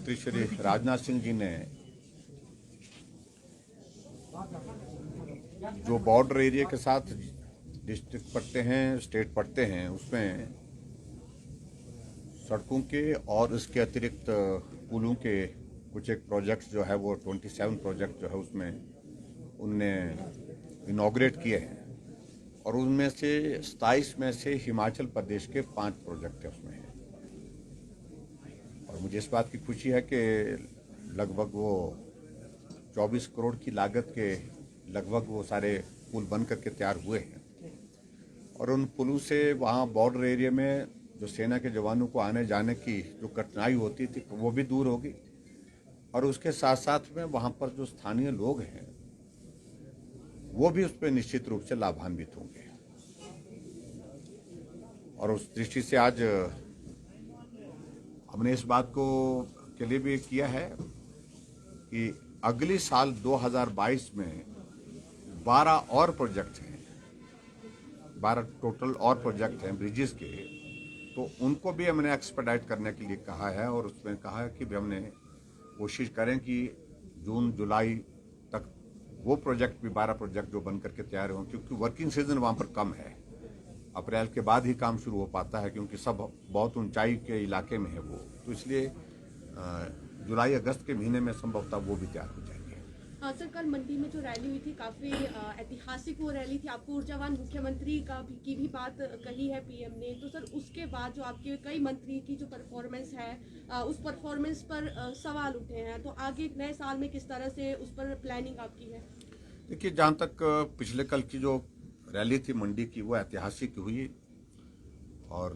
मंत्री श्री राजनाथ सिंह जी ने जो बॉर्डर एरिया के साथ डिस्ट्रिक्ट पड़ते हैं, स्टेट पड़ते हैं, उसमें सड़कों के और इसके अतिरिक्त पुलों के कुछ एक प्रोजेक्ट्स जो है वो 27 प्रोजेक्ट जो है उसमें उनने इनॉग्रेट किए हैं और उनमें से 27 में से हिमाचल प्रदेश के 5 प्रोजेक्ट है उसमें है। और मुझे इस बात की खुशी है कि लगभग वो 24 करोड़ की लागत के लगभग वो सारे पुल बन करके तैयार हुए हैं और उन पुलों से वहाँ बॉर्डर एरिया में जो सेना के जवानों को आने जाने की जो कठिनाई होती थी वो भी दूर होगी और उसके साथ साथ में वहाँ पर जो स्थानीय लोग हैं वो भी उस पर निश्चित रूप से लाभान्वित होंगे। और उस दृष्टि से आज हमने इस बात को के लिए भी किया है कि अगले साल 2022 में 12 और प्रोजेक्ट हैं, 12 टोटल और प्रोजेक्ट हैं ब्रिजेस के, तो उनको भी हमने एक्सपेडाइट करने के लिए कहा है और उसमें कहा है कि हमने कोशिश करें कि जून जुलाई तक वो प्रोजेक्ट भी 12 प्रोजेक्ट जो बन करके तैयार हों, क्योंकि वर्किंग सीजन वहाँ पर कम है। अप्रैल के बाद ही काम शुरू हो पाता है क्योंकि सब बहुत ऊंचाई के इलाके में है वो, तो इसलिए जुलाई अगस्त के महीने में संभवतः वो भी तैयार हो जाएंगे। सर, कल मंडी में जो रैली हुई थी काफ़ी ऐतिहासिक वो रैली थी। आपको ऊर्जावान मुख्यमंत्री की भी बात कही है पीएम ने, तो सर उसके बाद जो आपके कई मंत्री की जो परफॉर्मेंस है उस परफॉर्मेंस पर सवाल उठे हैं, तो आगे एक नए साल में किस तरह से उस पर प्लानिंग आपकी है? देखिए, जहाँ तक पिछले कल की जो रैली थी मंडी की वो ऐतिहासिक हुई और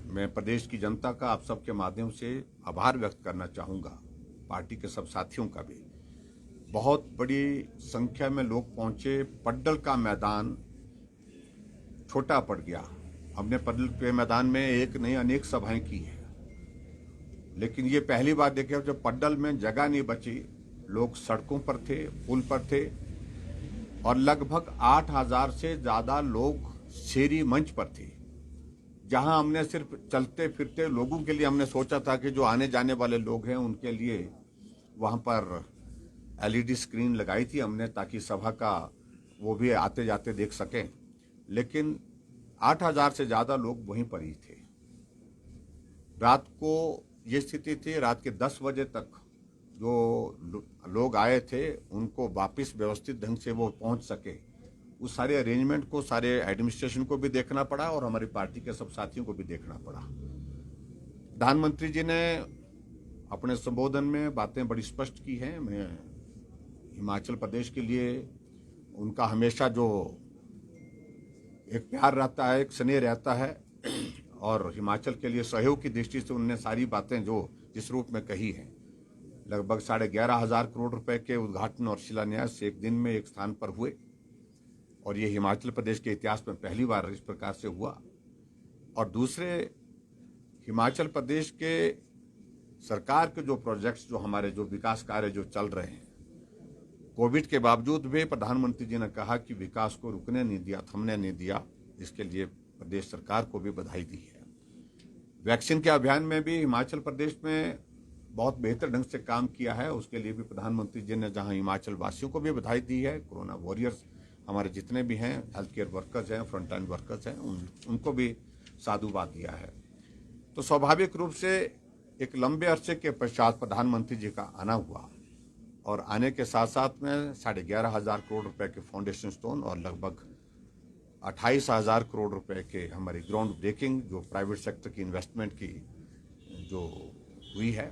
मैं प्रदेश की जनता का आप सबके माध्यम से आभार व्यक्त करना चाहूँगा, पार्टी के सब साथियों का भी। बहुत बड़ी संख्या में लोग पहुंचे। पड्डल का मैदान छोटा पड़ गया। हमने पड्डल के मैदान में एक नहीं अनेक सभाएं की है, लेकिन ये पहली बार देखे जब पड्डल में जगह नहीं बची, लोग सड़कों पर थे, पुल पर थे और लगभग 8,000 से ज्यादा लोग शेरी मंच पर थे, जहां हमने सिर्फ चलते फिरते लोगों के लिए हमने सोचा था कि जो आने जाने वाले लोग हैं उनके लिए वहां पर एलईडी स्क्रीन लगाई थी हमने, ताकि सभा का वो भी आते जाते देख सकें। लेकिन 8,000 से ज्यादा लोग वहीं पर ही थे। रात को ये स्थिति थी, रात के 10 बजे तक जो लोग आए थे उनको वापस व्यवस्थित ढंग से वो पहुंच सके, उस सारे अरेंजमेंट को, सारे एडमिनिस्ट्रेशन को भी देखना पड़ा और हमारी पार्टी के सब साथियों को भी देखना पड़ा। प्रधानमंत्री जी ने अपने संबोधन में बातें बड़ी स्पष्ट की हैं। मैं हिमाचल प्रदेश के लिए उनका हमेशा जो एक प्यार रहता है, एक स्नेह रहता है और हिमाचल के लिए सहयोग की दृष्टि से उनने सारी बातें जो जिस रूप में कही हैं, लगभग 11,500 करोड़ रुपए के उद्घाटन और शिलान्यास एक दिन में एक स्थान पर हुए और ये हिमाचल प्रदेश के इतिहास में पहली बार इस प्रकार से हुआ। और दूसरे, हिमाचल प्रदेश के सरकार के जो प्रोजेक्ट्स, जो हमारे जो विकास कार्य जो चल रहे हैं, कोविड के बावजूद भी प्रधानमंत्री जी ने कहा कि विकास को रुकने नहीं दिया, थमने नहीं दिया। इसके लिए प्रदेश सरकार को भी बधाई दी है। वैक्सीन के अभियान में भी हिमाचल प्रदेश में बहुत बेहतर ढंग से काम किया है, उसके लिए भी प्रधानमंत्री जी ने जहां हिमाचल वासियों को भी बधाई दी है, कोरोना वॉरियर्स हमारे जितने भी हैं, हेल्थ केयर वर्कर्स हैं, फ्रंट लाइन वर्कर्स हैं, उनको भी साधुवाद दिया है। तो स्वाभाविक रूप से एक लंबे अरसे के पश्चात प्रधानमंत्री जी का आना हुआ और आने के साथ साथ में 11,500 करोड़ रुपए के फाउंडेशन स्टोन और लगभग 28,000 करोड़ रुपए के हमारी ग्राउंड ब्रेकिंग जो प्राइवेट सेक्टर की इन्वेस्टमेंट की जो हुई है,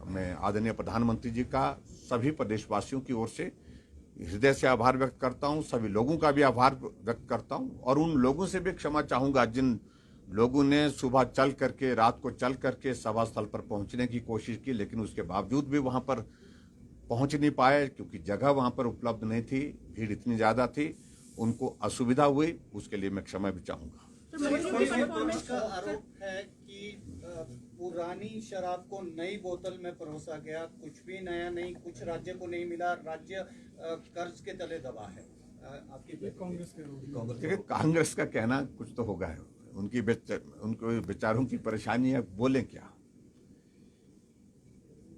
मैं आदरणीय प्रधानमंत्री जी का सभी प्रदेशवासियों की ओर से हृदय से आभार व्यक्त करता हूं। सभी लोगों का भी आभार व्यक्त करता हूं और उन लोगों से भी क्षमा चाहूंगा जिन लोगों ने सुबह चल करके, रात को चल करके सभा स्थल पर पहुंचने की कोशिश की, लेकिन उसके बावजूद भी वहां पर पहुंच नहीं पाए क्योंकि जगह वहां पर उपलब्ध नहीं थी, भीड़ इतनी ज्यादा थी, उनको असुविधा हुई, उसके लिए मैं क्षमा भी चाहूंगा। का आरोप है कि पुरानी शराब को नई बोतल में परोसा गया, कुछ भी नया नहीं, कुछ राज्य को नहीं मिला, राज्य कर्ज के तले दबा है। आपकी कांग्रेस का कहना कुछ तो होगा है, उनकी विचारों की परेशानी है, बोले क्या।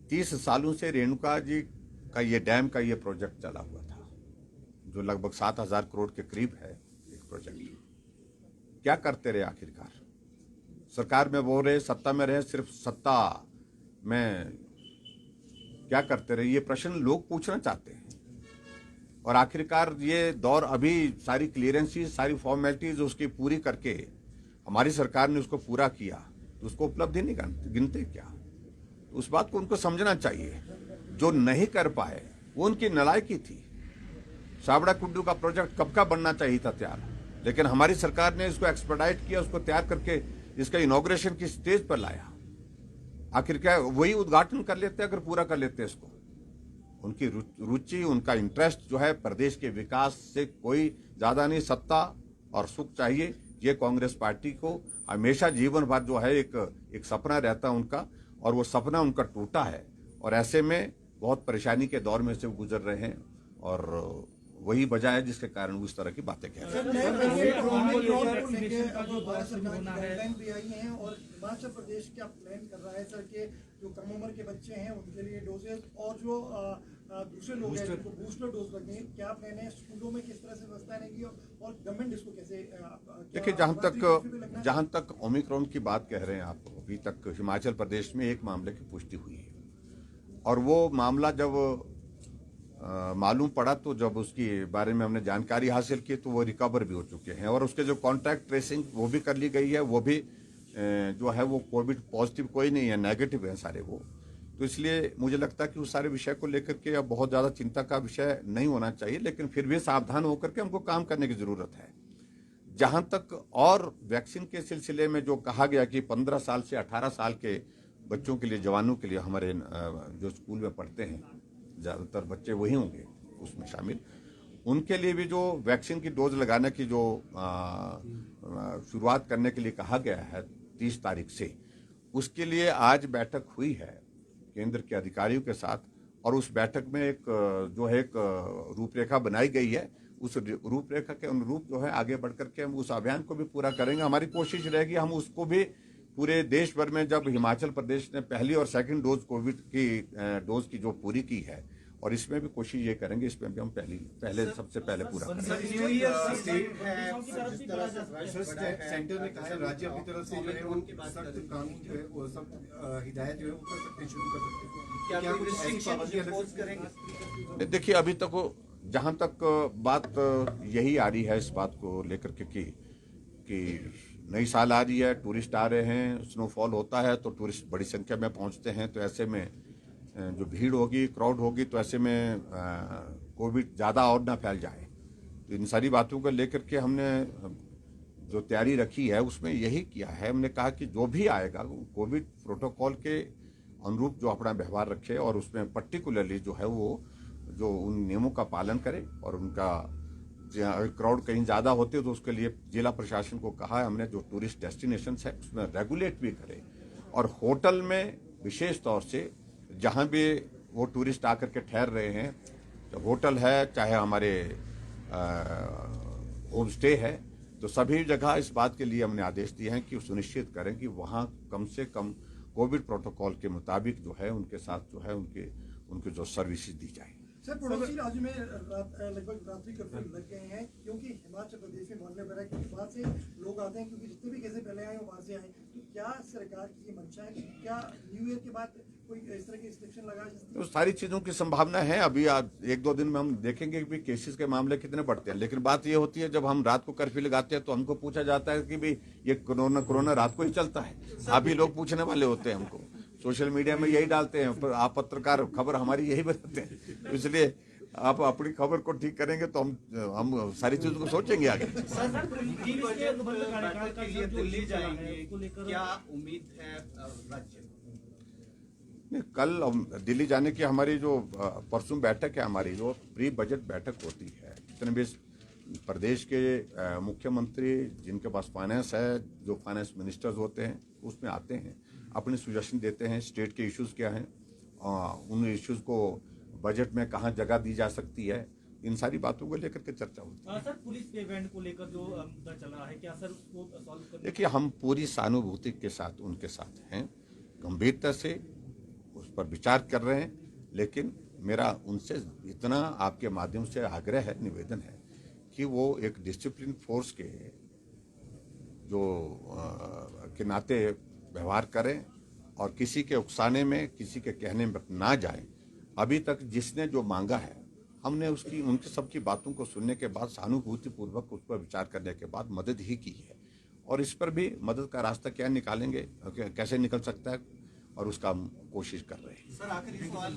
30 सालों से रेणुका जी का ये डैम का ये प्रोजेक्ट चला हुआ था, जो लगभग 7,000 करोड़ के करीब है एक प्रोजेक्ट। क्या करते रहे आखिरकार? सरकार में वो रहे, सत्ता में रहे, सिर्फ सत्ता में क्या करते रहे, ये प्रश्न लोग पूछना चाहते हैं। और आखिरकार ये दौर अभी सारी क्लियरेंसीज, सारी फॉर्मेलिटीज उसकी पूरी करके हमारी सरकार ने उसको पूरा किया, तो उसको उपलब्धि नहीं गिनते क्या? उस बात को उनको समझना चाहिए। जो नहीं कर पाए वो उनकी नालायकी थी। साबड़ा कुड्डू का प्रोजेक्ट कब का बनना चाहिए था तैयार, लेकिन हमारी सरकार ने इसको एक्सपर्टाइट किया, उसको तैयार करके इसका इनॉग्रेशन की स्टेज पर लाया। आखिर क्या वही उद्घाटन कर लेते अगर पूरा कर लेते इसको। उनकी रुचि, उनका इंटरेस्ट जो है प्रदेश के विकास से कोई ज्यादा नहीं, सत्ता और सुख चाहिए। ये कांग्रेस पार्टी को हमेशा जीवन भर जो है एक सपना रहता उनका, और वो सपना उनका टूटा है। और ऐसे में बहुत परेशानी के दौर में से वो गुजर रहे हैं, और वही वजह है जिसके कारण वो इस तरह की बातें कह रहे हैं। और हिमाचल प्रदेश क्या प्लान कर रहा है सर के जो कम उम्र के बच्चे हैं उनके लिए डोजेज, और जो दूसरे लोग हैं जिनको बूस्टर डोज लगने हैं, क्या प्लान है? स्कूलों में किस तरह से व्यवस्था रहेगी और गवर्नमेंट इसको कैसे? देखिए, जहां तक ओमिक्रॉन की बात कह रहे हैं आप, अभी तक हिमाचल प्रदेश में एक मामले की पुष्टि हुई है, और वो मामला जब मालूम पड़ा तो जब उसके बारे में हमने जानकारी हासिल की तो वो रिकवर भी हो चुके हैं, और उसके जो कॉन्टैक्ट ट्रेसिंग वो भी कर ली गई है। वो भी जो है वो कोविड पॉजिटिव कोई नहीं है, नेगेटिव है सारे वो। तो इसलिए मुझे लगता है कि उस सारे विषय को लेकर के अब बहुत ज़्यादा चिंता का विषय नहीं होना चाहिए, लेकिन फिर भी सावधान होकर के हमको काम करने की ज़रूरत है। जहाँ तक और वैक्सीन के सिलसिले में जो कहा गया कि 15 साल से 18 साल के बच्चों के लिए, जवानों के लिए, हमारे जो स्कूल में पढ़ते हैं ज़्यादातर बच्चे वही होंगे उसमें शामिल, उनके लिए भी जो वैक्सीन की डोज लगाने की जो शुरुआत करने के लिए कहा गया है 30 तारीख से, उसके लिए आज बैठक हुई है केंद्र के अधिकारियों के साथ, और उस बैठक में एक रूपरेखा बनाई गई है। उस रूपरेखा के अनुरूप जो है आगे बढ़ करके हम उस अभियान को भी पूरा करेंगे। हमारी कोशिश रहेगी हम उसको भी पूरे देश भर में, जब हिमाचल प्रदेश ने पहली और सेकंड डोज कोविड की डोज की जो पूरी की है, और इसमें भी कोशिश ये करेंगे, इसमें भी हम पहले सबसे पहले पूरा करेंगे। सेंटर ने कहा है राज्य अपनी तरफ से जो है वो सख्त कानून जो है वो सब हिदायत जो है वो कर सकते हैं, शुरू कर सकते हैं। क्या कुछ ऐसी पाबंदियां करेंगे? देखिए, अभी तक जहां तक बात यही आ रही है इस बात को लेकर के कि नई साल आ रही है, टूरिस्ट आ रहे हैं, स्नोफॉल होता है तो टूरिस्ट बड़ी संख्या में पहुंचते हैं, तो ऐसे में जो भीड़ होगी, क्राउड होगी, तो ऐसे में कोविड ज़्यादा और ना फैल जाए। तो इन सारी बातों को लेकर के हमने जो तैयारी रखी है उसमें यही किया है। हमने कहा कि जो भी आएगा कोविड प्रोटोकॉल के अनुरूप जो अपना व्यवहार रखे, और उसमें पर्टिकुलरली जो है वो जो उन नियमों का पालन करे, और उनका अगर क्राउड कहीं ज़्यादा होते हो तो उसके लिए जिला प्रशासन को कहा है हमने, जो टूरिस्ट डेस्टिनेशंस है उसमें रेगुलेट भी करे, और होटल में विशेष तौर से जहाँ भी वो टूरिस्ट आकर के ठहर रहे हैं, तो होटल है चाहे हमारे होम स्टे है, तो सभी जगह इस बात के लिए हमने आदेश दिए हैं कि सुनिश्चित करें कि वहाँ कम से कम कोविड प्रोटोकॉल के मुताबिक जो है उनके साथ जो है उनके जो सर्विसेज दी जाए। सर, पड़ोसी राज्य में लगभग रात्रि कर्फ्यू लग गए हैं, क्योंकि हिमाचल प्रदेश में मोहल्ले वगैरह क्योंकि वहाँ से लोग आते हैं, क्योंकि जितने भी केसेस पहले आए वो वहाँ से आए। तो क्या सरकार की ये मंशा है कि क्या न्यू ईयर के बाद कोई इस तरह की रिस्ट्रिक्शन लगा? तो सारी चीज़ों की संभावना है। अभी आज 1-2 दिन में हम देखेंगे कि केसेस के मामले कितने बढ़ते हैं, लेकिन बात ये होती है जब हम रात को कर्फ्यू लगाते हैं तो हमको पूछा जाता है कि भाई ये कोरोना रात को ही चलता है। अभी लोग पूछने वाले होते हैं हमको, सोशल मीडिया में यही डालते हैं, पर आप पत्रकार खबर हमारी यही बताते हैं, तो इसलिए आप अपनी खबर को ठीक करेंगे तो हम सारी चीजों को सोचेंगे आगे। दिल्ली जाएंगे, क्या उम्मीद है राज्य? कल दिल्ली जाने की हमारी जो परसों बैठक है, हमारी जो प्री बजट बैठक होती है, जितने भी प्रदेश के मुख्यमंत्री जिनके पास फाइनेंस है, जो फाइनेंस मिनिस्टर्स होते हैं, उसमें आते हैं, अपने सुजेशन देते हैं, स्टेट के इश्यूज क्या हैं, उन इश्यूज को बजट में कहाँ जगह दी जा सकती है, इन सारी बातों को लेकर के चर्चा होती है। सर, पुलिस पेमेंट को लेकर जो मुद्दा चला है, क्या सर उसको सॉल्व करने? देखिए, हम पूरी सहानुभूति के साथ उनके साथ हैं, गंभीरता से उस पर विचार कर रहे हैं, लेकिन मेरा उनसे इतना आपके माध्यम से आग्रह है, निवेदन है कि वो एक डिसिप्लिन फोर्स के जो के नाते व्यवहार करें और किसी के उकसाने में, किसी के कहने में ना जाएं। अभी तक जिसने जो मांगा है, हमने उनकी सबकी बातों को सुनने के बाद सहानुभूति पूर्वक उस पर विचार करने के बाद मदद ही की है, और इस पर भी मदद का रास्ता क्या निकालेंगे, कैसे निकल सकता है, और उसका हम कोशिश कर रहे हैं। सर आखिरी सवाल